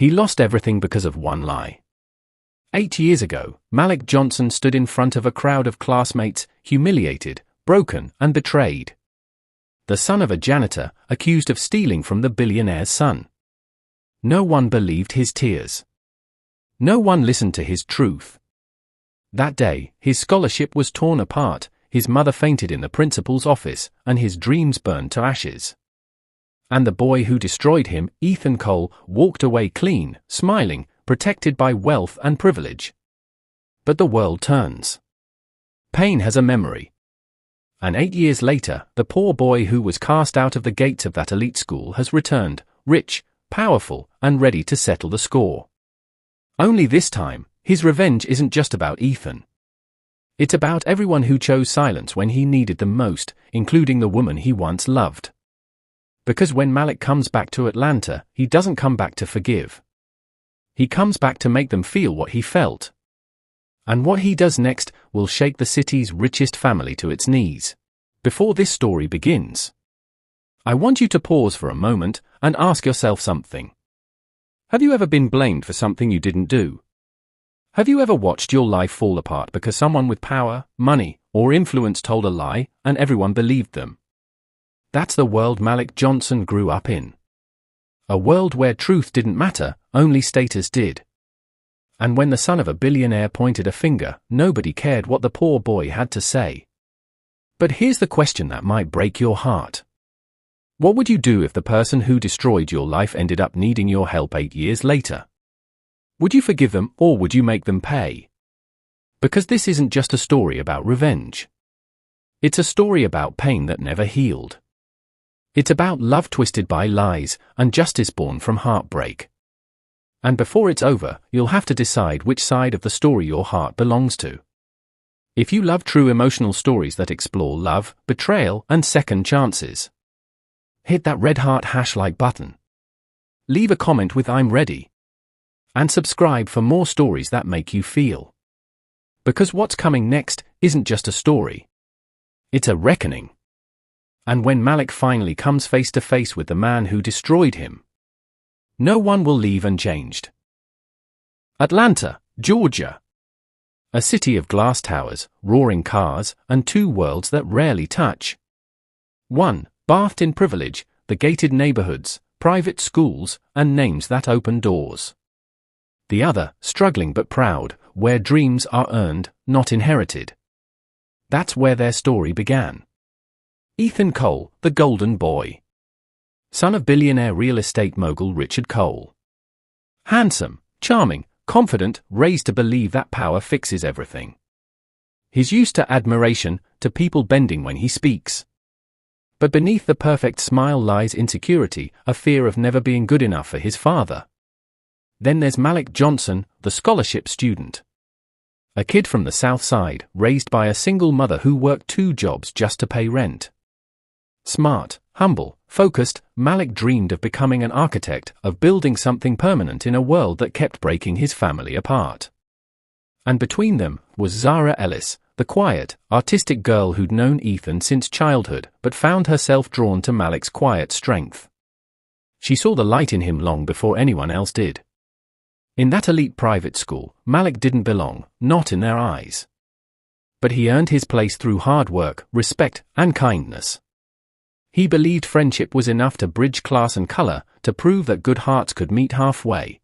He lost everything because of one lie. 8 years ago, Malik Johnson stood in front of a crowd of classmates, humiliated, broken, and betrayed. The son of a janitor, accused of stealing from the billionaire's son. No one believed his tears. No one listened to his truth. That day, his scholarship was torn apart, his mother fainted in the principal's office, and his dreams burned to ashes. And the boy who destroyed him, Ethan Cole, walked away clean, smiling, protected by wealth and privilege. But the world turns. Pain has a memory. And 8 years later, the poor boy who was cast out of the gates of that elite school has returned, rich, powerful, and ready to settle the score. Only this time, his revenge isn't just about Ethan. It's about everyone who chose silence when he needed them most, including the woman he once loved. Because when Malik comes back to Atlanta, he doesn't come back to forgive. He comes back to make them feel what he felt. And what he does next will shake the city's richest family to its knees. Before this story begins, I want you to pause for a moment and ask yourself something. Have you ever been blamed for something you didn't do? Have you ever watched your life fall apart because someone with power, money, or influence told a lie and everyone believed them? That's the world Malik Johnson grew up in. A world where truth didn't matter, only status did. And when the son of a billionaire pointed a finger, nobody cared what the poor boy had to say. But here's the question that might break your heart. What would you do if the person who destroyed your life ended up needing your help 8 years later? Would you forgive them or would you make them pay? Because this isn't just a story about revenge. It's a story about pain that never healed. It's about love twisted by lies and justice born from heartbreak. And before it's over, you'll have to decide which side of the story your heart belongs to. If you love true emotional stories that explore love, betrayal, and second chances, hit that red heart # button. Leave a comment with "I'm ready." And subscribe for more stories that make you feel. Because what's coming next isn't just a story. It's a reckoning. And when Malik finally comes face to face with the man who destroyed him, no one will leave unchanged. Atlanta, Georgia. A city of glass towers, roaring cars, and two worlds that rarely touch. One, bathed in privilege, the gated neighborhoods, private schools, and names that open doors. The other, struggling but proud, where dreams are earned, not inherited. That's where their story began. Ethan Cole, the golden boy. Son of billionaire real estate mogul Richard Cole. Handsome, charming, confident, raised to believe that power fixes everything. He's used to admiration, to people bending when he speaks. But beneath the perfect smile lies insecurity, a fear of never being good enough for his father. Then there's Malik Johnson, the scholarship student. A kid from the South Side, raised by a single mother who worked 2 jobs just to pay rent. Smart, humble, focused, Malik dreamed of becoming an architect, of building something permanent in a world that kept breaking his family apart. And between them was Zara Ellis, the quiet, artistic girl who'd known Ethan since childhood but found herself drawn to Malik's quiet strength. She saw the light in him long before anyone else did. In that elite private school, Malik didn't belong, not in their eyes. But he earned his place through hard work, respect, and kindness. He believed friendship was enough to bridge class and color, to prove that good hearts could meet halfway.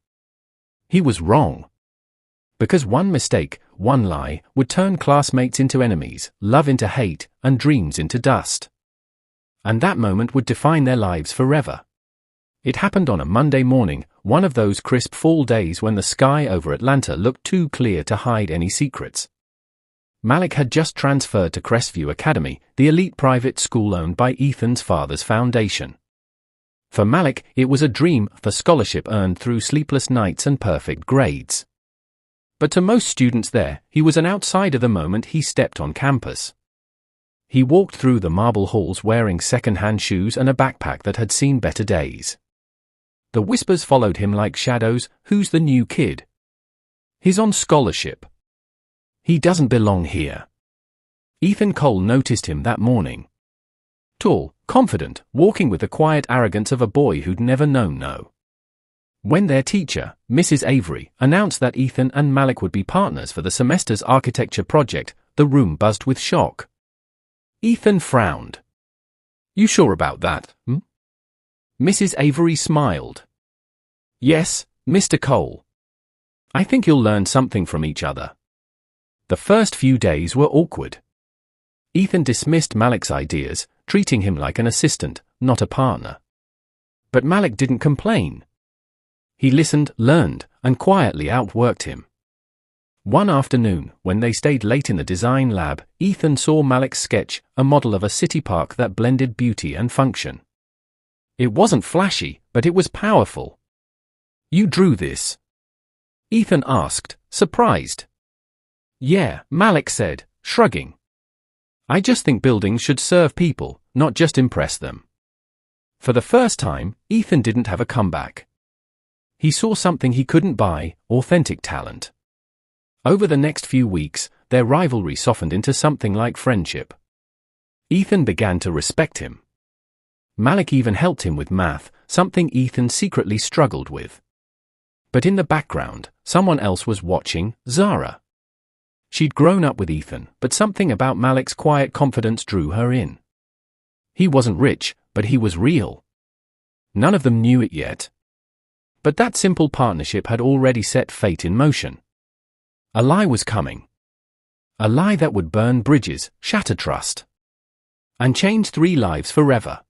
He was wrong. Because one mistake, one lie, would turn classmates into enemies, love into hate, and dreams into dust. And that moment would define their lives forever. It happened on a Monday morning, one of those crisp fall days when the sky over Atlanta looked too clear to hide any secrets. Malik had just transferred to Crestview Academy, the elite private school owned by Ethan's father's foundation. For Malik, it was a dream, the scholarship earned through sleepless nights and perfect grades. But to most students there, he was an outsider the moment he stepped on campus. He walked through the marble halls wearing second-hand shoes and a backpack that had seen better days. The whispers followed him like shadows. Who's the new kid? He's on scholarship. He doesn't belong here. Ethan Cole noticed him that morning. Tall, confident, walking with the quiet arrogance of a boy who'd never known no. When their teacher, Mrs. Avery, announced that Ethan and Malik would be partners for the semester's architecture project, the room buzzed with shock. Ethan frowned. "You sure about that, hmm?" Mrs. Avery smiled. "Yes, Mr. Cole. I think you'll learn something from each other." The first few days were awkward. Ethan dismissed Malik's ideas, treating him like an assistant, not a partner. But Malik didn't complain. He listened, learned, and quietly outworked him. One afternoon, when they stayed late in the design lab, Ethan saw Malik's sketch, a model of a city park that blended beauty and function. It wasn't flashy, but it was powerful. "You drew this?" Ethan asked, surprised. "Yeah," Malik said, shrugging. "I just think buildings should serve people, not just impress them." For the first time, Ethan didn't have a comeback. He saw something he couldn't buy: authentic talent. Over the next few weeks, their rivalry softened into something like friendship. Ethan began to respect him. Malik even helped him with math, something Ethan secretly struggled with. But in the background, someone else was watching: Zara. She'd grown up with Ethan, but something about Malik's quiet confidence drew her in. He wasn't rich, but he was real. None of them knew it yet. But that simple partnership had already set fate in motion. A lie was coming. A lie that would burn bridges, shatter trust, and change 3 lives forever.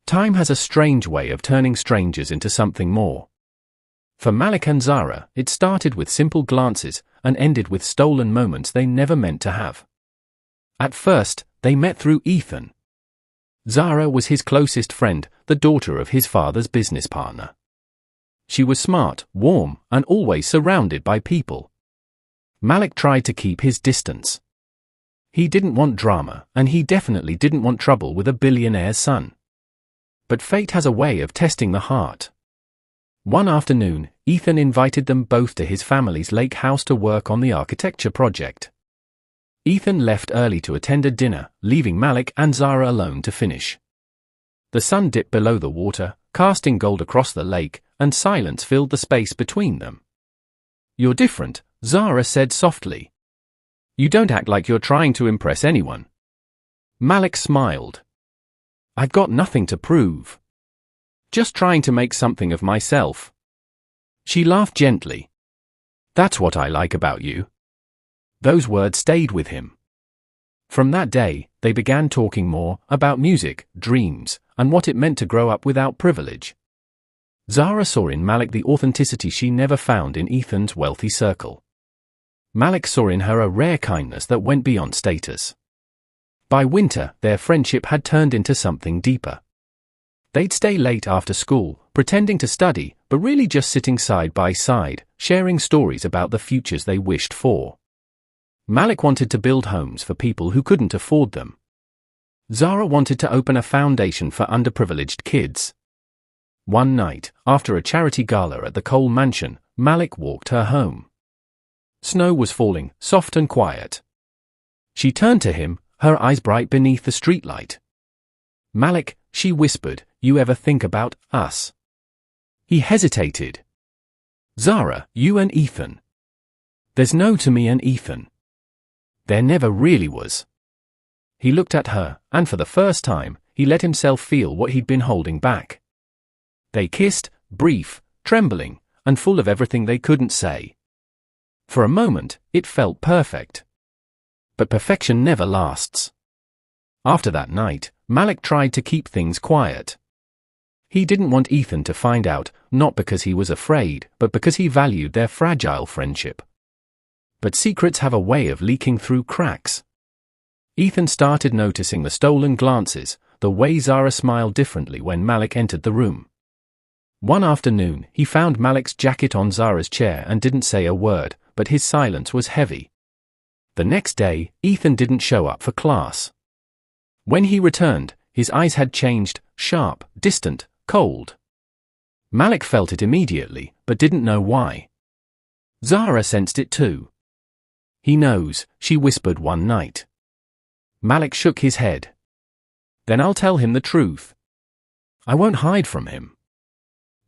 Time has a strange way of turning strangers into something more. For Malik and Zara, it started with simple glances and ended with stolen moments they never meant to have. At first, they met through Ethan. Zara was his closest friend, the daughter of his father's business partner. She was smart, warm, and always surrounded by people. Malik tried to keep his distance. He didn't want drama, and he definitely didn't want trouble with a billionaire's son. But fate has a way of testing the heart. One afternoon, Ethan invited them both to his family's lake house to work on the architecture project. Ethan left early to attend a dinner, leaving Malik and Zara alone to finish. The sun dipped below the water, casting gold across the lake, and silence filled the space between them. "You're different," Zara said softly. "You don't act like you're trying to impress anyone." Malik smiled. "I've got nothing to prove. Just trying to make something of myself." She laughed gently. "That's what I like about you." Those words stayed with him. From that day, they began talking more about music, dreams, and what it meant to grow up without privilege. Zara saw in Malik the authenticity she never found in Ethan's wealthy circle. Malik saw in her a rare kindness that went beyond status. By winter, their friendship had turned into something deeper. They'd stay late after school, pretending to study, but really just sitting side by side, sharing stories about the futures they wished for. Malik wanted to build homes for people who couldn't afford them. Zara wanted to open a foundation for underprivileged kids. One night, after a charity gala at the Cole mansion, Malik walked her home. Snow was falling, soft and quiet. She turned to him, her eyes bright beneath the streetlight. "Malik," she whispered, "you ever think about us?" He hesitated. "Zara, you and Ethan." "There's no to me and Ethan." There never really was. He looked at her, and for the first time, he let himself feel what he'd been holding back. They kissed, brief, trembling, and full of everything they couldn't say. For a moment, it felt perfect. But perfection never lasts. After that night, Malik tried to keep things quiet. He didn't want Ethan to find out, not because he was afraid, but because he valued their fragile friendship. But secrets have a way of leaking through cracks. Ethan started noticing the stolen glances, the way Zara smiled differently when Malik entered the room. One afternoon, he found Malik's jacket on Zara's chair and didn't say a word, but his silence was heavy. The next day, Ethan didn't show up for class. When he returned, his eyes had changed, sharp, distant, cold. Malik felt it immediately, but didn't know why. Zara sensed it too. "He knows," she whispered one night. Malik shook his head. "Then I'll tell him the truth. I won't hide from him."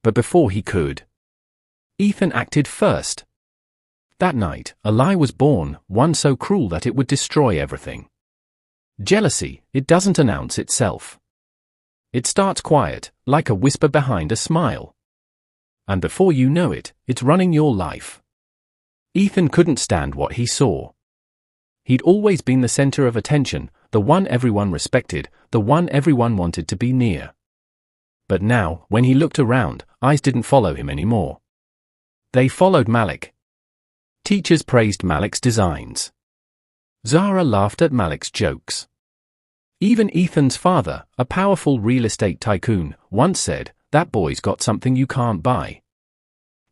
But before he could, Ethan acted first. That night, a lie was born, one so cruel that it would destroy everything. Jealousy, it doesn't announce itself. It starts quiet, like a whisper behind a smile. And before you know it, it's running your life. Ethan couldn't stand what he saw. He'd always been the center of attention, the one everyone respected, the one everyone wanted to be near. But now, when he looked around, eyes didn't follow him anymore. They followed Malik. Teachers praised Malik's designs. Zara laughed at Malik's jokes. Even Ethan's father, a powerful real estate tycoon, once said, "That boy's got something you can't buy."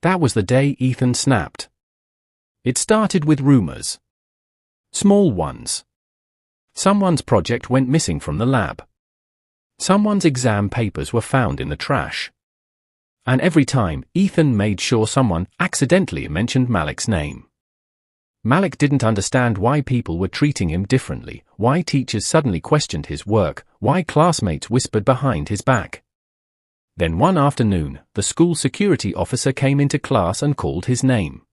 That was the day Ethan snapped. It started with rumors. Small ones. Someone's project went missing from the lab. Someone's exam papers were found in the trash. And every time, Ethan made sure someone accidentally mentioned Malik's name. Malik didn't understand why people were treating him differently, why teachers suddenly questioned his work, why classmates whispered behind his back. Then one afternoon, the school security officer came into class and called his name.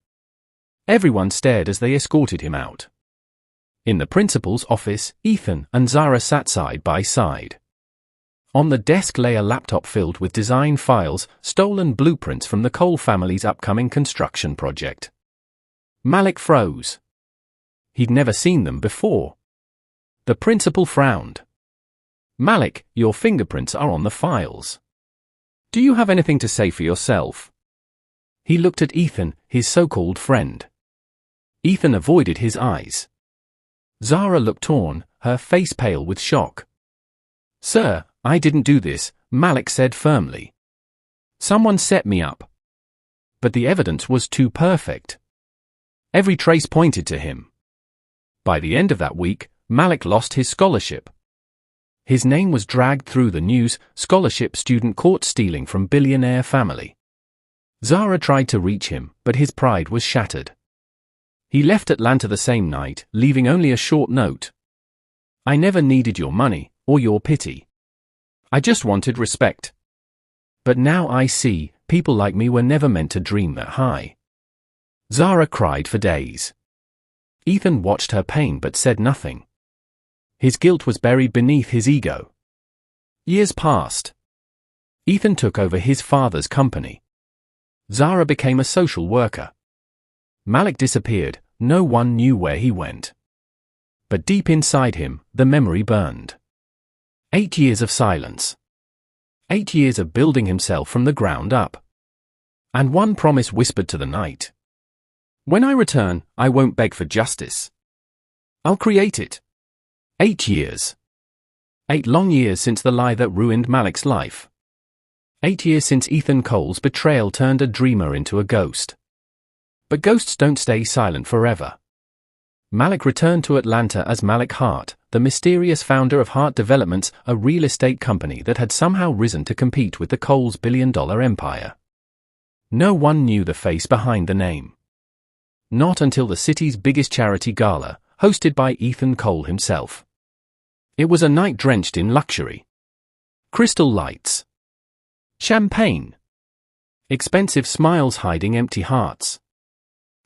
Everyone stared as they escorted him out. In the principal's office, Ethan and Zara sat side by side. On the desk lay a laptop filled with design files, stolen blueprints from the Cole family's upcoming construction project. Malik froze. He'd never seen them before. The principal frowned. "Malik, your fingerprints are on the files. Do you have anything to say for yourself?" He looked at Ethan, his so-called friend. Ethan avoided his eyes. Zara looked torn, her face pale with shock. "Sir, I didn't do this," Malik said firmly. "Someone set me up." But the evidence was too perfect. Every trace pointed to him. By the end of that week, Malik lost his scholarship. His name was dragged through the news, scholarship student caught stealing from billionaire family. Zara tried to reach him, but his pride was shattered. He left Atlanta the same night, leaving only a short note. "I never needed your money, or your pity. I just wanted respect. But now I see, people like me were never meant to dream that high." Zara cried for days. Ethan watched her pain but said nothing. His guilt was buried beneath his ego. Years passed. Ethan took over his father's company. Zara became a social worker. Malik disappeared, no one knew where he went. But deep inside him, the memory burned. 8 years of silence. 8 years of building himself from the ground up. And one promise whispered to the night. "When I return, I won't beg for justice. I'll create it." 8 years. 8 long years since the lie that ruined Malik's life. 8 years since Ethan Cole's betrayal turned a dreamer into a ghost. But ghosts don't stay silent forever. Malik returned to Atlanta as Malik Hart, the mysterious founder of Hart Developments, a real estate company that had somehow risen to compete with the Cole's billion-dollar empire. No one knew the face behind the name. Not until the city's biggest charity gala, hosted by Ethan Cole himself. It was a night drenched in luxury. Crystal lights. Champagne. Expensive smiles hiding empty hearts.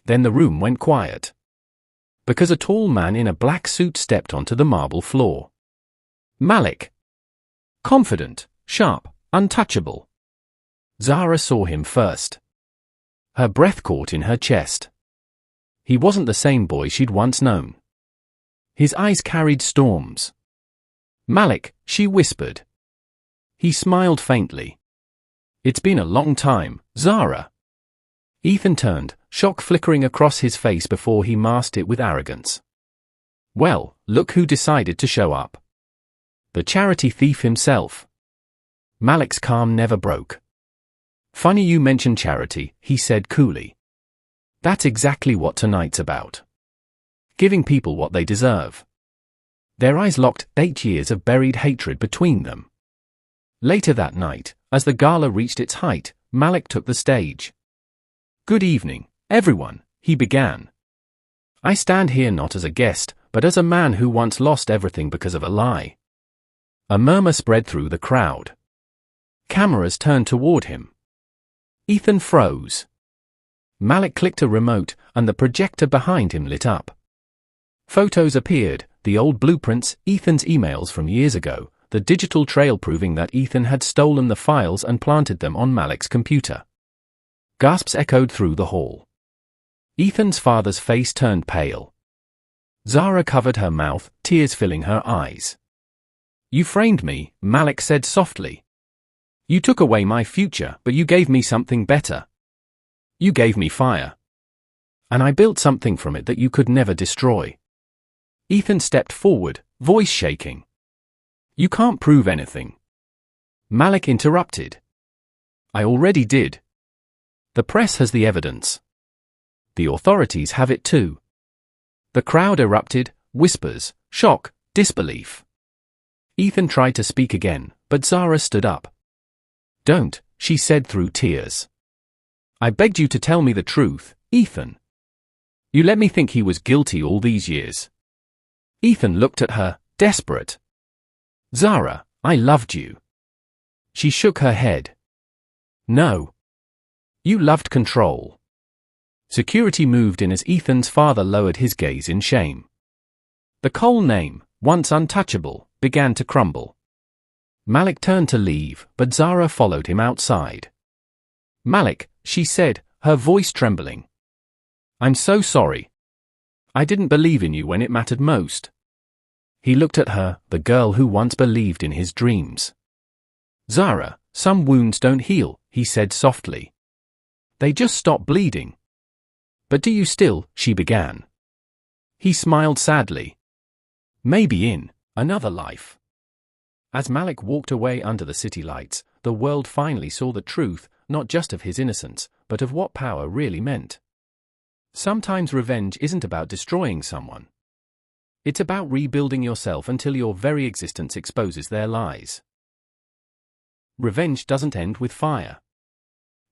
Then the room went quiet. Because a tall man in a black suit stepped onto the marble floor. Malik. Confident, sharp, untouchable. Zara saw him first. Her breath caught in her chest. He wasn't the same boy she'd once known. His eyes carried storms. "Malik," she whispered. He smiled faintly. "It's been a long time, Zara." Ethan turned, shock flickering across his face before he masked it with arrogance. "Well, look who decided to show up. The charity thief himself." Malik's calm never broke. "Funny you mention charity," he said coolly. "That's exactly what tonight's about. Giving people what they deserve." Their eyes locked, 8 years of buried hatred between them. Later that night, as the gala reached its height, Malik took the stage. "Good evening, everyone," he began. "I stand here not as a guest, but as a man who once lost everything because of a lie." A murmur spread through the crowd. Cameras turned toward him. Ethan froze. Malik clicked a remote, and the projector behind him lit up. Photos appeared, the old blueprints, Ethan's emails from years ago, the digital trail proving that Ethan had stolen the files and planted them on Malik's computer. Gasps echoed through the hall. Ethan's father's face turned pale. Zara covered her mouth, tears filling her eyes. "You framed me," Malik said softly. "You took away my future, but you gave me something better. You gave me fire. And I built something from it that you could never destroy." Ethan stepped forward, voice shaking. "You can't prove anything." Malik interrupted. "I already did. The press has the evidence. The authorities have it too." The crowd erupted, whispers, shock, disbelief. Ethan tried to speak again, but Zara stood up. "Don't," she said through tears. "I begged you to tell me the truth, Ethan. You let me think he was guilty all these years." Ethan looked at her, desperate. "Zara, I loved you." She shook her head. "No. You loved control." Security moved in as Ethan's father lowered his gaze in shame. The Cole name, once untouchable, began to crumble. Malik turned to leave, but Zara followed him outside. "Malik," she said, her voice trembling. "I'm so sorry. I didn't believe in you when it mattered most." He looked at her, the girl who once believed in his dreams. "Zara, some wounds don't heal," he said softly. "They just stop bleeding." "But do you still?" she began. He smiled sadly. "Maybe in another life." As Malik walked away under the city lights, the world finally saw the truth, not just of his innocence, but of what power really meant. Sometimes revenge isn't about destroying someone. It's about rebuilding yourself until your very existence exposes their lies. Revenge doesn't end with fire.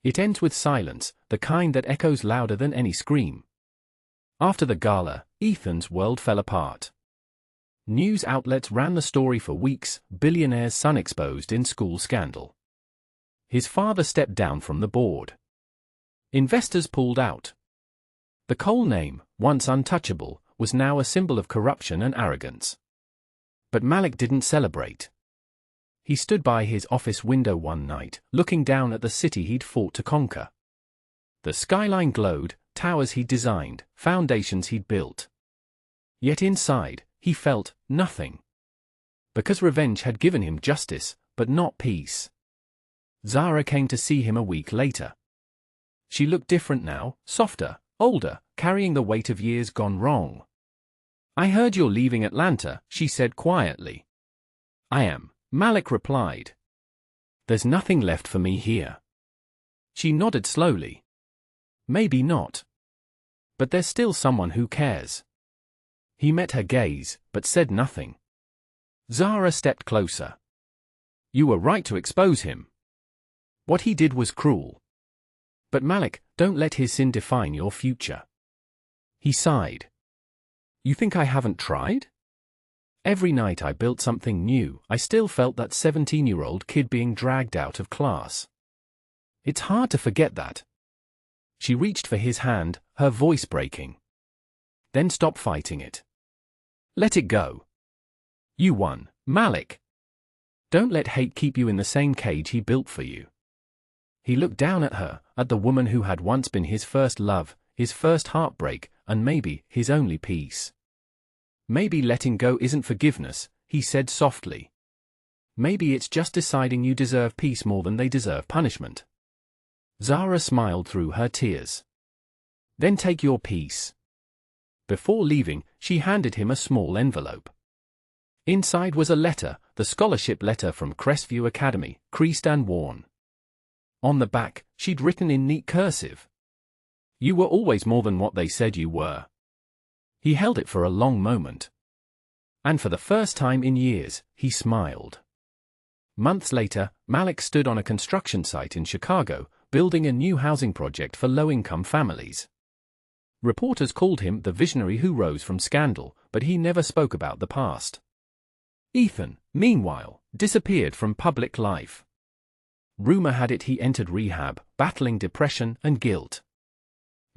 It ends with silence, the kind that echoes louder than any scream. After the gala, Ethan's world fell apart. News outlets ran the story for weeks, billionaire's son exposed in school scandal. His father stepped down from the board. Investors pulled out. The Cole name, once untouchable, was now a symbol of corruption and arrogance. But Malik didn't celebrate. He stood by his office window one night, looking down at the city he'd fought to conquer. The skyline glowed, towers he'd designed, foundations he'd built. Yet inside, he felt nothing. Because revenge had given him justice, but not peace. Zara came to see him a week later. She looked different now, softer, older, carrying the weight of years gone wrong. "I heard you're leaving Atlanta," she said quietly. "I am," Malik replied. "There's nothing left for me here." She nodded slowly. "Maybe not. But there's still someone who cares." He met her gaze, but said nothing. Zara stepped closer. "You were right to expose him. What he did was cruel. But Malik, don't let his sin define your future." He sighed. "You think I haven't tried? Every night I built something new, I still felt that 17-year-old kid being dragged out of class. It's hard to forget that." She reached for his hand, her voice breaking. "Then stop fighting it. Let it go. You won, Malik. Don't let hate keep you in the same cage he built for you." He looked down at her, at the woman who had once been his first love, his first heartbreak, and maybe his only peace. "Maybe letting go isn't forgiveness," he said softly. "Maybe it's just deciding you deserve peace more than they deserve punishment." Zara smiled through her tears. "Then take your peace." Before leaving, she handed him a small envelope. Inside was a letter, the scholarship letter from Crestview Academy, creased and worn. On the back, she'd written in neat cursive, "You were always more than what they said you were." He held it for a long moment. And for the first time in years, he smiled. Months later, Malik stood on a construction site in Chicago, building a new housing project for low-income families. Reporters called him the visionary who rose from scandal, but he never spoke about the past. Ethan, meanwhile, disappeared from public life. Rumor had it he entered rehab, battling depression and guilt.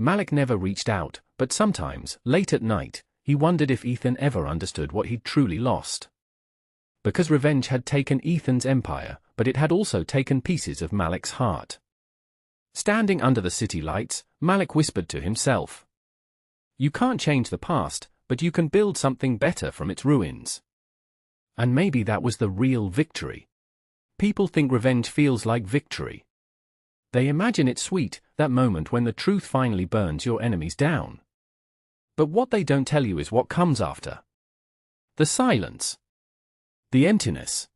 Malik never reached out, but sometimes, late at night, he wondered if Ethan ever understood what he'd truly lost. Because revenge had taken Ethan's empire, but it had also taken pieces of Malik's heart. Standing under the city lights, Malik whispered to himself, "You can't change the past, but you can build something better from its ruins." And maybe that was the real victory. People think revenge feels like victory. They imagine it sweet, that moment when the truth finally burns your enemies down. But what they don't tell you is what comes after. The silence. The emptiness.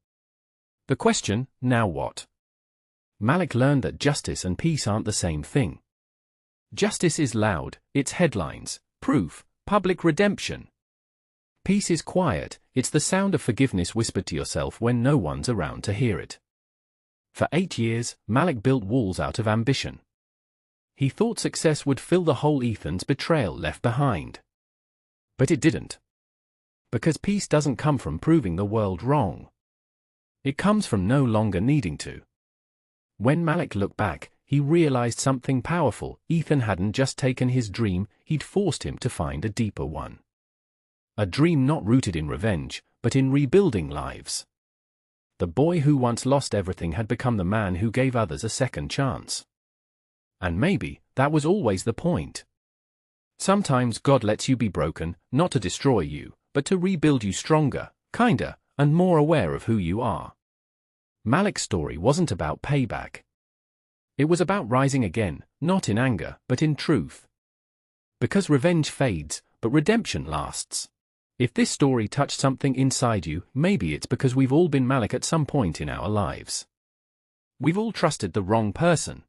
The question, now what? Malik learned that justice and peace aren't the same thing. Justice is loud, it's headlines, proof, public redemption. Peace is quiet, it's the sound of forgiveness whispered to yourself when no one's around to hear it. For 8 years, Malik built walls out of ambition. He thought success would fill the hole Ethan's betrayal left behind. But it didn't. Because peace doesn't come from proving the world wrong. It comes from no longer needing to. When Malik looked back, he realized something powerful. Ethan hadn't just taken his dream, he'd forced him to find a deeper one. A dream not rooted in revenge, but in rebuilding lives. The boy who once lost everything had become the man who gave others a second chance. And maybe, that was always the point. Sometimes God lets you be broken, not to destroy you, but to rebuild you stronger, kinder, and more aware of who you are. Malik's story wasn't about payback. It was about rising again, not in anger, but in truth. Because revenge fades, but redemption lasts. If this story touched something inside you, maybe it's because we've all been Malik at some point in our lives. We've all trusted the wrong person.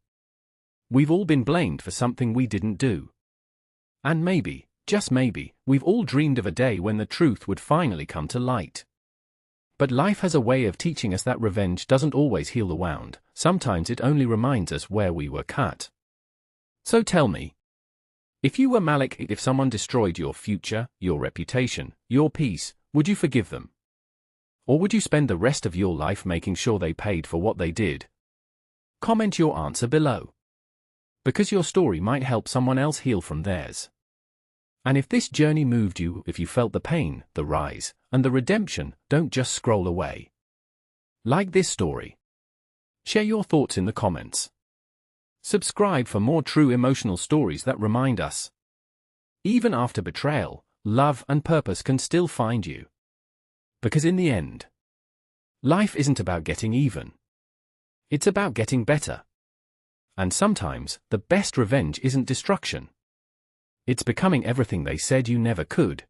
We've all been blamed for something we didn't do. And maybe, just maybe, we've all dreamed of a day when the truth would finally come to light. But life has a way of teaching us that revenge doesn't always heal the wound, sometimes it only reminds us where we were cut. So tell me, if you were Malik, if someone destroyed your future, your reputation, your peace, would you forgive them? Or would you spend the rest of your life making sure they paid for what they did? Comment your answer below. Because your story might help someone else heal from theirs. And if this journey moved you, if you felt the pain, the rise, and the redemption, don't just scroll away. Like this story. Share your thoughts in the comments. Subscribe for more true emotional stories that remind us. Even after betrayal, love and purpose can still find you. Because in the end, life isn't about getting even. It's about getting better. And sometimes, the best revenge isn't destruction. It's becoming everything they said you never could.